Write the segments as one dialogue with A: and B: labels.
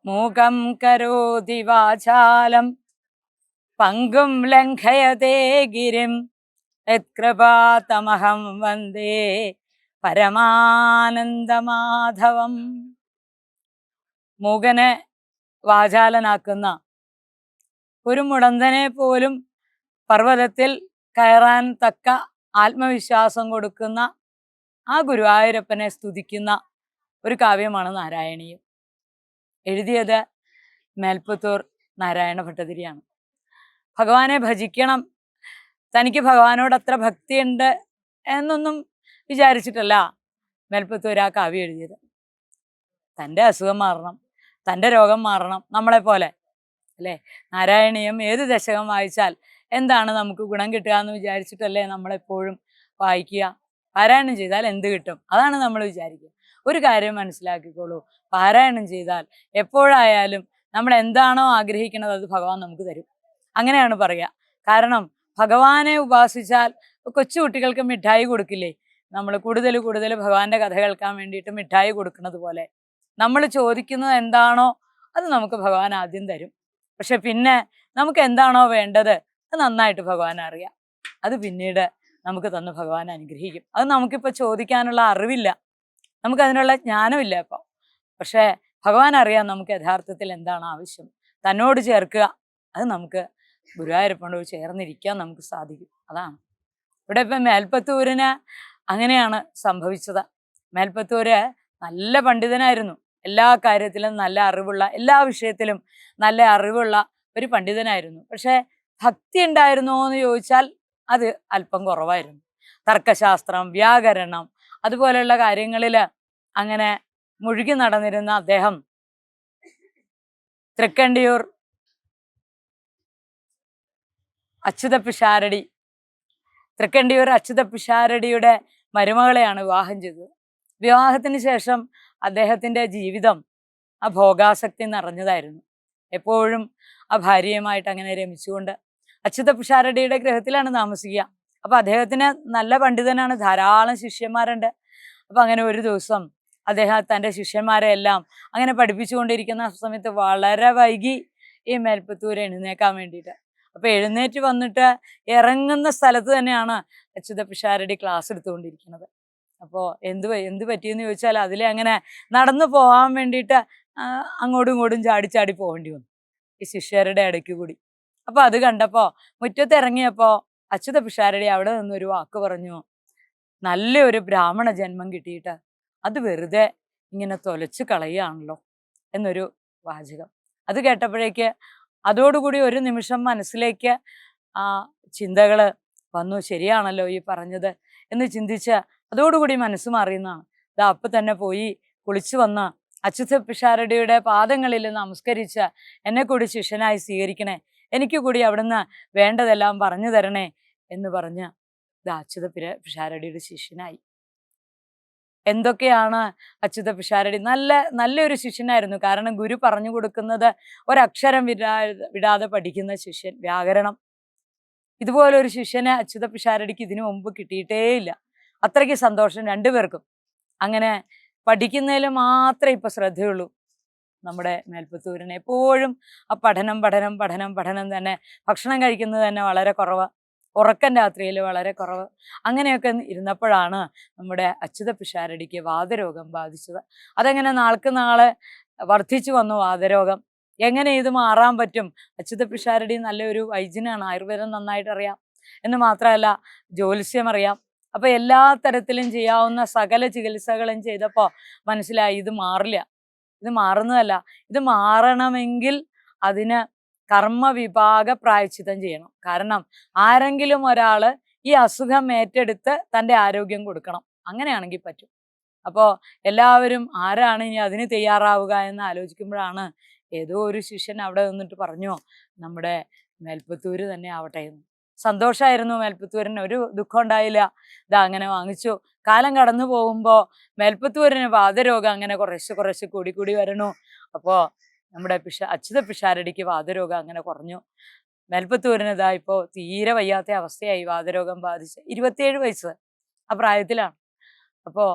A: മൂകം കരോതി വാചാലം പങ്കും ലംഘയതേ ഗിരിം യത്കൃപാതമഹം വന്ദേ പരമാനന്ദമാധവം. മൂകനെ വാചാലനാക്കുന്ന, ഒരു മുടന്തനെ പോലും പർവ്വതത്തിൽ കയറാൻ തക്ക ആത്മവിശ്വാസം കൊടുക്കുന്ന ആ ഗുരുവായൂരപ്പനെ സ്തുതിക്കുന്ന ഒരു കാവ്യമാണ് നാരായണീയം. എഴുതിയത് മേൽപ്പത്തൂർ നാരായണ ഭട്ടതിരിയാണ്. ഭഗവാനെ ഭജിക്കണം, തനിക്ക് ഭഗവാനോട് അത്ര ഭക്തിയുണ്ട് എന്നൊന്നും വിചാരിച്ചിട്ടല്ല മേൽപ്പത്തൂർ ആ കാവ്യം എഴുതിയത്. തൻ്റെ അസുഖം മാറണം, തൻ്റെ രോഗം മാറണം, നമ്മളെപ്പോലെ അല്ലേ. നാരായണീയം ഏത് ദശകം വായിച്ചാൽ എന്താണ് നമുക്ക് ഗുണം കിട്ടുക എന്ന് വിചാരിച്ചിട്ടല്ലേ നമ്മളെപ്പോഴും വായിക്കുക. പാരായണം ചെയ്താൽ എന്ത് കിട്ടും, അതാണ് നമ്മൾ വിചാരിക്കുക. ഒരു കാര്യം മനസ്സിലാക്കിക്കോളൂ, പാരായണം ചെയ്താൽ എപ്പോഴായാലും നമ്മൾ എന്താണോ ആഗ്രഹിക്കുന്നത് അത് ഭഗവാൻ നമുക്ക് തരും. അങ്ങനെയാണ് പറയുക. കാരണം ഭഗവാനെ ഉപാസിച്ചാൽ, കൊച്ചു കുട്ടികൾക്ക് മിഠായി കൊടുക്കില്ലേ, നമ്മൾ കൂടുതൽ ഭഗവാന്റെ കഥ കേൾക്കാൻ വേണ്ടിയിട്ട് മിഠായി കൊടുക്കുന്നത് പോലെ നമ്മൾ ചോദിക്കുന്നത് എന്താണോ അത് നമുക്ക് ഭഗവാൻ ആദ്യം തരും. പക്ഷെ പിന്നെ നമുക്ക് എന്താണോ വേണ്ടത് അത് നന്നായിട്ട് ഭഗവാൻ അറിയാം. അത് പിന്നീട് നമുക്ക് തന്ന് ഭഗവാൻ അനുഗ്രഹിക്കും. അത് നമുക്കിപ്പോൾ ചോദിക്കാനുള്ള അറിവില്ല, നമുക്കതിനുള്ള ജ്ഞാനമില്ല ഇപ്പോൾ. പക്ഷേ ഭഗവാൻ അറിയാം നമുക്ക് യഥാർത്ഥത്തിൽ എന്താണ് ആവശ്യം. തന്നോട് ചേർക്കുക, അത് നമുക്ക് ഗുരുവായൂരപ്പനോട് ചേർന്നിരിക്കാൻ നമുക്ക് സാധിക്കും. അതാണ് ഇവിടെ ഇപ്പം മേൽപ്പത്തൂരിന് അങ്ങനെയാണ് സംഭവിച്ചത്. മേൽപ്പത്തൂര് നല്ല പണ്ഡിതനായിരുന്നു, എല്ലാ കാര്യത്തിലും നല്ല അറിവുള്ള, എല്ലാ വിഷയത്തിലും നല്ല അറിവുള്ള ഒരു പണ്ഡിതനായിരുന്നു. പക്ഷെ ഭക്തി ഉണ്ടായിരുന്നോ എന്ന് ചോദിച്ചാൽ അത് അല്പം കുറവായിരുന്നു. തർക്കശാസ്ത്രം, വ്യാകരണം, അതുപോലെയുള്ള കാര്യങ്ങളിൽ അങ്ങനെ മുഴുകി നടന്നിരുന്ന അദ്ദേഹം തൃക്കണ്ടിയൂർ അച്യുത പിഷാരടിയുടെ മരുമകളെയാണ് വിവാഹം ചെയ്തത്. വിവാഹത്തിന് ശേഷം അദ്ദേഹത്തിൻ്റെ ജീവിതം ആ ഭോഗാസക്തി നിറഞ്ഞതായിരുന്നു. എപ്പോഴും ആ ഭാര്യയുമായിട്ട് അങ്ങനെ രമിച്ചുകൊണ്ട് അച്യുത പിഷാരടിയുടെ ഗൃഹത്തിലാണ് താമസിക്കുക. അപ്പം അദ്ദേഹത്തിന് നല്ല പണ്ഡിതനാണ്, ധാരാളം ശിഷ്യന്മാരുണ്ട്. അപ്പം അങ്ങനെ ഒരു ദിവസം അദ്ദേഹം തൻ്റെ ശിഷ്യന്മാരെ എല്ലാം അങ്ങനെ പഠിപ്പിച്ചുകൊണ്ടിരിക്കുന്ന സമയത്ത് വളരെ വൈകി ഈ മേൽപ്പത്തൂർ എഴുന്നേക്കാൻ വേണ്ടിയിട്ട്. അപ്പം എഴുന്നേറ്റ് വന്നിട്ട് ഇറങ്ങുന്ന സ്ഥലത്ത് തന്നെയാണ് അച്യുത പിഷാരടി ക്ലാസ് എടുത്തുകൊണ്ടിരിക്കുന്നത്. അപ്പോൾ എന്ത് പറ്റിയെന്ന് ചോദിച്ചാൽ അതിലെ അങ്ങനെ നടന്നു പോകാൻ വേണ്ടിയിട്ട് അങ്ങോട്ടും ഇങ്ങോട്ടും ചാടി പോകേണ്ടി വന്നു ഈ ശിഷ്യരുടെ ഇടയ്ക്ക് കൂടി. അപ്പോൾ അത് കണ്ടപ്പോൾ മുറ്റത്ത് ഇറങ്ങിയപ്പോൾ അച്യുത പിഷാരടി അവിടെ നിന്നൊരു വാക്ക് പറഞ്ഞു, നല്ലൊരു ബ്രാഹ്മണ ജന്മം കിട്ടിയിട്ട് അത് വെറുതെ ഇങ്ങനെ തൊലച്ച് കളയുകയാണല്ലോ എന്നൊരു വാചകം. അത് കേട്ടപ്പോഴേക്ക് അതോടുകൂടി ഒരു നിമിഷം മനസ്സിലേക്ക് ആ ചിന്തകൾ വന്നു, ശരിയാണല്ലോ ഈ പറഞ്ഞത് എന്ന് ചിന്തിച്ച് അതോടുകൂടി മനസ്സ് മാറിയെന്നാണ്. ഇതാ അപ്പം തന്നെ പോയി കുളിച്ചു വന്ന് അച്യുത പിഷാരടിയുടെ പാദങ്ങളിൽ നമസ്കരിച്ച് എന്നെ കൂടി ശിഷ്യനായി സ്വീകരിക്കണേ, എനിക്ക് കൂടി അവിടുന്ന് വേണ്ടതെല്ലാം പറഞ്ഞു തരണേ എന്ന് പറഞ്ഞ് ഇതാ അച്യുത പിഷാരടിയുടെ ശിഷ്യനായി. എന്തൊക്കെയാണ് അച്യുത പിഷാരടി നല്ലൊരു ശിഷ്യനായിരുന്നു. കാരണം ഗുരു പറഞ്ഞു കൊടുക്കുന്നത് ഒരക്ഷരം വിടാതെ പഠിക്കുന്ന ശിഷ്യൻ. വ്യാകരണം, ഇതുപോലൊരു ശിഷ്യനെ അച്യുത പിഷാരടിക്ക് ഇതിനു മുമ്പ് കിട്ടിയിട്ടേയില്ല. അത്രയ്ക്ക് സന്തോഷം രണ്ടുപേർക്കും. അങ്ങനെ പഠിക്കുന്നതിൽ മാത്രമേ ഇപ്പം ശ്രദ്ധയുള്ളൂ നമ്മുടെ മേൽപ്പത്തൂരിന്. എപ്പോഴും ആ പഠനം തന്നെ. ഭക്ഷണം കഴിക്കുന്നത് തന്നെ വളരെ കുറവ്, ഉറക്കം രാത്രിയിൽ വളരെ കുറവ്. അങ്ങനെയൊക്കെ ഇരുന്നപ്പോഴാണ് നമ്മുടെ അച്യുത പിഷാരടിക്ക് വാതരോഗം ബാധിച്ചത്. അതങ്ങനെ നാൾക്ക് നാളെ വർദ്ധിച്ചു വന്നു വാതരോഗം. എങ്ങനെ ഇത് മാറാൻ പറ്റും? അച്യുത പിഷാരടി നല്ലൊരു വൈദ്യനാണ്, ആയുർവേദം നന്നായിട്ട് അറിയാം എന്ന് മാത്രമല്ല ജ്യോത്സ്യം അറിയാം. അപ്പം എല്ലാ തരത്തിലും ചെയ്യാവുന്ന സകല ചികിത്സകളും ചെയ്തപ്പോൾ മനസ്സിലായി ഇത് മാറില്ല, ഇത് മാറുന്നതല്ല. ഇത് മാറണമെങ്കിൽ അതിന് കർമ്മവിഭാഗ പ്രായശ്ചിത്തം ചെയ്യണം. കാരണം ആരെങ്കിലും ഒരാൾ ഈ അസുഖം ഏറ്റെടുത്ത് തൻ്റെ ആരോഗ്യം കൊടുക്കണം, അങ്ങനെയാണെങ്കിൽ പറ്റും. അപ്പോൾ എല്ലാവരും ആരാണ് ഇനി അതിന് തയ്യാറാവുക എന്ന് ആലോചിക്കുമ്പോഴാണ് ഏതോ ഒരു ശിഷ്യൻ അവിടെ നിന്നിട്ട് പറഞ്ഞു, നമ്മുടെ മേൽപ്പത്തൂര് തന്നെ ആവട്ടെ എന്ന്. സന്തോഷമായിരുന്നു മേൽപ്പത്തൂരിന്, ഒരു ദുഃഖം ഉണ്ടായില്ല. ഇതാ അങ്ങനെ വാങ്ങിച്ചു. കാലം കടന്നു പോകുമ്പോൾ മേൽപ്പത്തൂരിന് വാതരോഗം അങ്ങനെ കുറേശ്ശെ കൂടി വരണു. അപ്പോൾ നമ്മുടെ അച്യുത പിഷാരടിക്ക് വാതരോഗം അങ്ങനെ കുറഞ്ഞു. മേൽപ്പത്തൂരിന് ഇതാ ഇപ്പോൾ തീരെ വയ്യാത്ത അവസ്ഥയായി, വാതരോഗം ബാധിച്ച്. 27 വയസ്സ് ആ പ്രായത്തിലാണ്. അപ്പോൾ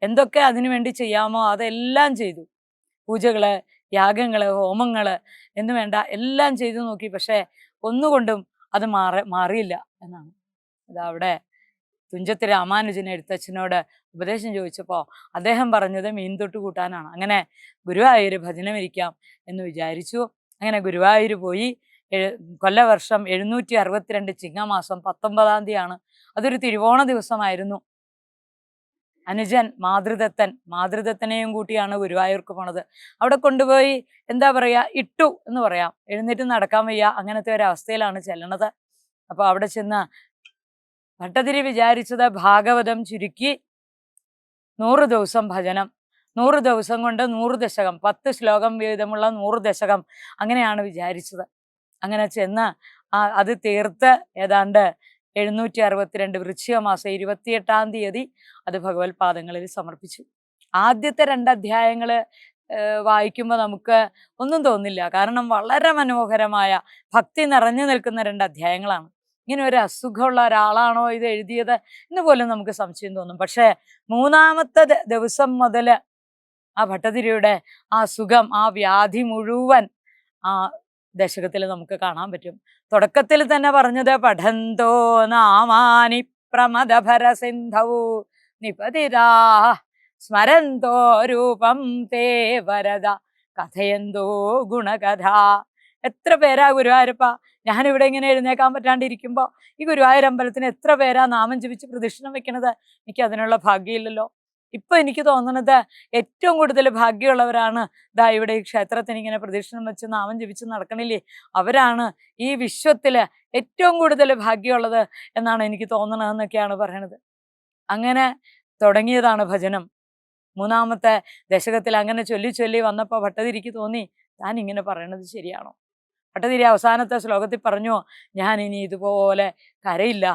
A: എന്തൊക്കെ അതിനു വേണ്ടി ചെയ്യാമോ അതെല്ലാം ചെയ്തു. പൂജകള്, യാഗങ്ങള്, ഹോമങ്ങള് എന്ന് വേണ്ട എല്ലാം ചെയ്തു നോക്കി. പക്ഷെ ഒന്നുകൊണ്ടും അത് മാറിയില്ല എന്നാണ്. അതവിടെ തുഞ്ചത്ത് രാമാനുജൻ എഴുത്തച്ഛനോട് ഉപദേശം ചോദിച്ചപ്പോൾ അദ്ദേഹം പറഞ്ഞത് മീൻ തൊട്ട് കൂട്ടാനാണ്. അങ്ങനെ ഗുരുവായൂർ ഭജനമിരിക്കാം എന്ന് വിചാരിച്ചു. അങ്ങനെ ഗുരുവായൂർ പോയി. കൊല്ലവർഷം 762 ചിങ്ങമാസം 19-ാം തീയതിയാണ്. അതൊരു തിരുവോണ ദിവസമായിരുന്നു. അനുജൻ മാതൃദത്തനെയും കൂട്ടിയാണ് ഗുരുവായൂർക്ക് പോണത്. അവിടെ കൊണ്ടുപോയി എന്താ പറയാ, ഇട്ടു എന്ന് പറയാം. എഴുന്നേറ്റ് നടക്കാൻ വയ്യ, അങ്ങനത്തെ ഒരു അവസ്ഥയിലാണ് ചെല്ലണത്. അപ്പൊ അവിടെ ചെന്ന് ഭട്ടതിരി വിചാരിച്ചത് ഭാഗവതം ചുരുക്കി 100 ദിവസം ഭജനം, 100 ദിവസം കൊണ്ട് 100 ദശകം, 10 ശ്ലോകം വീതമുള്ള 100 ദശകം, അങ്ങനെയാണ് വിചാരിച്ചത്. അങ്ങനെ ചെന്ന് അത് തീർത്ത് ഏതാണ്ട് 762 വൃശ്ചിക മാസം 28-ാം തീയതി അത് ഭഗവത് പാദങ്ങളിൽ സമർപ്പിച്ചു. ആദ്യത്തെ 2 അധ്യായങ്ങൾ വായിക്കുമ്പോൾ നമുക്ക് ഒന്നും തോന്നില്ല. കാരണം വളരെ മനോഹരമായ ഭക്തി നിറഞ്ഞു നിൽക്കുന്ന 2 അധ്യായങ്ങളാണ്. ഇങ്ങനെ ഒരു അസുഖമുള്ള ഒരാളാണോ ഇത് എഴുതിയത് എന്ന് പോലും നമുക്ക് സംശയം തോന്നും. പക്ഷേ 3-ാമത്തെ ദിവസം മുതൽ ആ ഭട്ടതിരിയുടെ ആ സുഖം, ആ വ്യാധി മുഴുവൻ ആ ദശകത്തിൽ നമുക്ക് കാണാൻ പറ്റും. തുടക്കത്തിൽ തന്നെ പറഞ്ഞത് പഠന്തോ നാമാനി പ്രമദഭര സിന്ധൗ നിപതിരാ സ്മരന്തോ രൂപം തേ വരദ കഥയന്തോ ഗുണകഥ. എത്ര പേരാ ഗുരുവായൂരപ്പ, ഞാനിവിടെ ഇങ്ങനെ എഴുന്നേക്കാൻ പറ്റാണ്ടിരിക്കുമ്പോൾ ഈ ഗുരുവായൂരമ്പലത്തിന് എത്ര പേരാ നാമം ജപിച്ച് പ്രദക്ഷിണം വെക്കണത്. എനിക്ക് അതിനുള്ള ഭാഗ്യമില്ലല്ലോ. ഇപ്പൊ എനിക്ക് തോന്നുന്നത് ഏറ്റവും കൂടുതൽ ഭാഗ്യമുള്ളവരാണ് ദാ ഇവിടെ ഈ ക്ഷേത്രത്തിന് ഇങ്ങനെ പ്രദക്ഷിണം വെച്ച് നാമം ജപിച്ച് നടക്കണില്ലേ, അവരാണ് ഈ വിശ്വത്തില് ഏറ്റവും കൂടുതൽ ഭാഗ്യമുള്ളത് എന്നാണ് എനിക്ക് തോന്നണതെന്നൊക്കെയാണ് പറയണത്. അങ്ങനെ തുടങ്ങിയതാണ് ഭജനം. 3-ാമത്തെ ദശകത്തിൽ അങ്ങനെ ചൊല്ലി ചൊല്ലി വന്നപ്പോൾ ഭട്ടതിരിക്ക് തോന്നി, താൻ ഇങ്ങനെ പറയണത് ശരിയാണോ? ഭട്ടതിരി അവസാനത്തെ ശ്ലോകത്തിൽ പറഞ്ഞു, ഞാൻ ഇനി ഇതുപോലെ കരയില്ല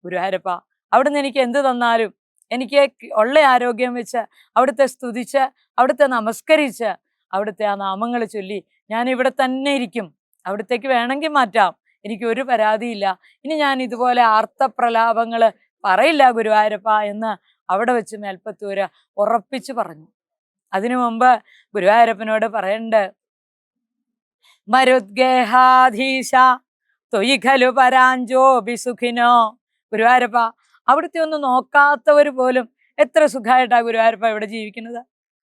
A: ഗുരുവായൂരപ്പ. അവിടുന്ന് എനിക്ക് എന്ത് തന്നാലും എനിക്ക് ഉള്ള ആരോഗ്യം വെച്ച് അവിടുത്തെ സ്തുതിച്ച് അവിടുത്തെ നമസ്കരിച്ച് അവിടുത്തെ ആ നാമങ്ങൾ ചൊല്ലി ഞാൻ ഇവിടെ തന്നെ ഇരിക്കും. അവിടത്തേക്ക് വേണമെങ്കിൽ മാറ്റാം, എനിക്ക് ഒരു പരാതിയില്ല. ഇനി ഞാൻ ഇതുപോലെ ആർത്തപ്രലാപങ്ങൾ പറയില്ല ഗുരുവായൂരപ്പ എന്ന് അവിടെ വെച്ച് മേൽപ്പത്തൂര് ഉറപ്പിച്ചു പറഞ്ഞു. അതിനു മുമ്പ് ഗുരുവായൂരപ്പനോട് പറയണ്ട്, മരുദ്ഗേഹാധീശ തൊയ് ഖലു പരാഞ്ചോ ബിസുഖിനോ. ഗുരുവായൂരപ്പ, അവിടുത്തെ ഒന്ന് നോക്കാത്തവർ പോലും എത്ര സുഖമായിട്ടാ ഗുരുവായൂരപ്പ ഇവിടെ ജീവിക്കുന്നത്.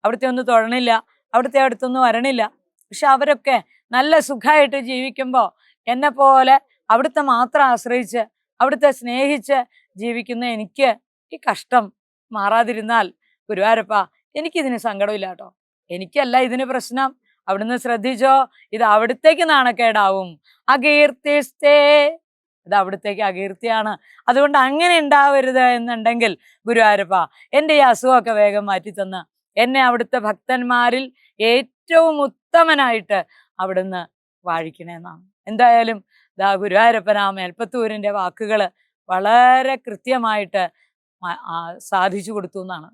A: അവിടുത്തെ ഒന്ന് തൊഴണില്ല, അവിടുത്തെ അടുത്തൊന്നും വരണില്ല. പക്ഷെ അവരൊക്കെ നല്ല സുഖമായിട്ട് ജീവിക്കുമ്പോൾ എന്നെ പോലെ അവിടുത്തെ മാത്രം ആശ്രയിച്ച് അവിടുത്തെ സ്നേഹിച്ച് ജീവിക്കുന്ന എനിക്ക് ഈ കഷ്ടം മാറാതിരുന്നാൽ ഗുരുവായൂരപ്പ എനിക്കിതിന് സങ്കടമില്ല കേട്ടോ. എനിക്കല്ല ഇതിന് പ്രശ്നം, അവിടുന്ന് ശ്രദ്ധിച്ചോ, ഇത് അവിടുത്തേക്ക് നാണക്കേടാവും. അകീർത്തിസ്തേ, ഇത് അവിടുത്തേക്ക് അകീർത്തിയാണ്. അതുകൊണ്ട് അങ്ങനെ ഉണ്ടാവരുത് എന്നുണ്ടെങ്കിൽ ഗുരുവായൂരപ്പ എൻ്റെ ഈ അസുഖമൊക്കെ വേഗം മാറ്റിത്തന്ന് എന്നെ അവിടുത്തെ ഭക്തന്മാരിൽ ഏറ്റവും ഉത്തമനായിട്ട് അവിടുന്ന് വാഴിക്കണേന്നാണ്. എന്തായാലും ദാ ഗുരുവായൂരപ്പൻ ആ മേൽപ്പത്തൂരിൻ്റെ വാക്കുകൾ വളരെ കൃത്യമായിട്ട് സാധിച്ചു കൊടുത്തു എന്നാണ്.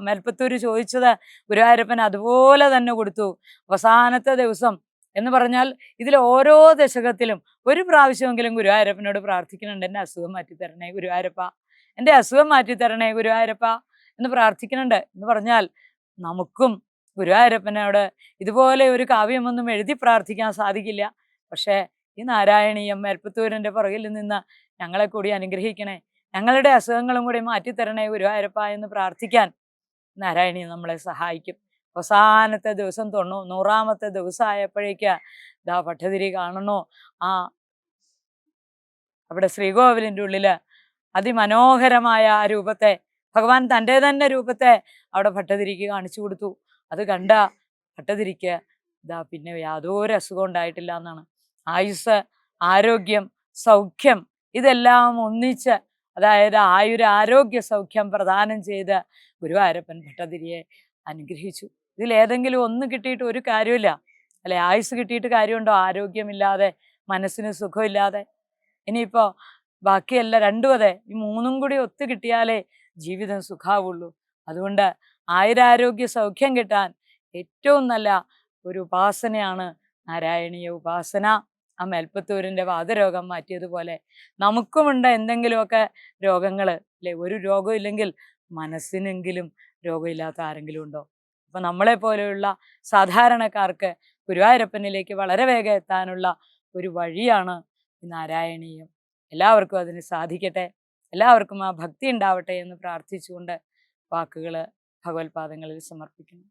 A: മേൽപ്പത്തൂര് ചോദിച്ചത് ഗുരുവായൂരപ്പൻ അതുപോലെ തന്നെ കൊടുത്തു. അവസാനത്തെ ദിവസം എന്ന് പറഞ്ഞാൽ ഇതിൽ ഓരോ ദശകത്തിലും ഒരു പ്രാവശ്യമെങ്കിലും ഗുരുവായൂരപ്പനോട് പ്രാർത്ഥിക്കുന്നുണ്ട്, എൻ്റെ അസുഖം മാറ്റിത്തരണേ ഗുരുവായൂരപ്പ, എൻ്റെ അസുഖം മാറ്റിത്തരണേ ഗുരുവായൂരപ്പ എന്ന് പ്രാർത്ഥിക്കുന്നുണ്ട്. എന്ന് പറഞ്ഞാൽ നമുക്കും ഗുരുവായൂരപ്പനോട് ഇതുപോലെ ഒരു കാവ്യമൊന്നും എഴുതി പ്രാർത്ഥിക്കാൻ സാധിക്കില്ല. പക്ഷേ ഈ നാരായണീയം മേൽപ്പത്തൂരിൻ്റെ പുറകിൽ നിന്ന് ഞങ്ങളെ കൂടി അനുഗ്രഹിക്കണേ, ഞങ്ങളുടെ അസുഖങ്ങളും കൂടി മാറ്റിത്തരണേ ഗുരുവായൂരപ്പ എന്ന് പ്രാർത്ഥിക്കാൻ നാരായണീയം നമ്മളെ സഹായിക്കും. അവസാനത്തെ ദിവസം 100-ാമത്തെ ദിവസമായപ്പോഴേക്ക് ദാ ഭട്ടതിരി കാണണോ, അവിടെ ശ്രീകോവിലിൻ്റെ ഉള്ളില് അതിമനോഹരമായ ആ രൂപത്തെ, ഭഗവാൻ തൻ്റെ തന്നെ രൂപത്തെ അവിടെ ഭട്ടതിരിക്ക് കാണിച്ചു കൊടുത്തു. അത് കണ്ട ഭട്ടതിരിക്ക് ഇതാ പിന്നെ യാതൊരു അസുഖം ഉണ്ടായിട്ടില്ല എന്നാണ്. ആയുസ്, ആരോഗ്യം, സൗഖ്യം ഇതെല്ലാം ഒന്നിച്ച്, അതായത് ആയുരാരോഗ്യ സൗഖ്യം പ്രദാനം ചെയ്ത് ഗുരുവായൂരപ്പൻ ഭട്ടതിരിയെ അനുഗ്രഹിച്ചു. ഇതിലേതെങ്കിലും ഒന്ന് കിട്ടിയിട്ട് ഒരു കാര്യമില്ല അല്ലെ. ആയുസ് കിട്ടിയിട്ട് കാര്യമുണ്ടോ? ആരോഗ്യമില്ലാതെ, മനസ്സിന് സുഖമില്ലാതെ. ഇനിയിപ്പോൾ ബാക്കിയല്ല, രണ്ടും അതെ, ഈ 3ഉം കൂടി ഒത്തു കിട്ടിയാലേ ജീവിതം സുഖാവുള്ളൂ. അതുകൊണ്ട് ആയുരാരോഗ്യ സൗഖ്യം കിട്ടാൻ ഏറ്റവും നല്ല ഒരു ഉപാസനയാണ് നാരായണീയ ഉപാസന. ആ മേൽപ്പത്തൂരിൻ്റെ വാതരോഗം മാറ്റിയതുപോലെ നമുക്കുമുണ്ട് എന്തെങ്കിലുമൊക്കെ രോഗങ്ങൾ അല്ലെ. ഒരു രോഗം ഇല്ലെങ്കിൽ മനസ്സിനെങ്കിലും രോഗമില്ലാത്ത ആരെങ്കിലും ഉണ്ടോ? അപ്പം നമ്മളെ പോലെയുള്ള സാധാരണക്കാർക്ക് ഗുരുവായൂരപ്പനിലേക്ക് വളരെ വേഗം എത്താനുള്ള ഒരു വഴിയാണ് ഈ നാരായണീയം. എല്ലാവർക്കും അതിന് സാധിക്കട്ടെ. എല്ലാവർക്കും ആ ഭക്തി ഉണ്ടാവട്ടെ എന്ന് പ്രാർത്ഥിച്ചുകൊണ്ട് വാക്കുകൾ ഭഗവത്പാദങ്ങളിൽ സമർപ്പിക്കുന്നു.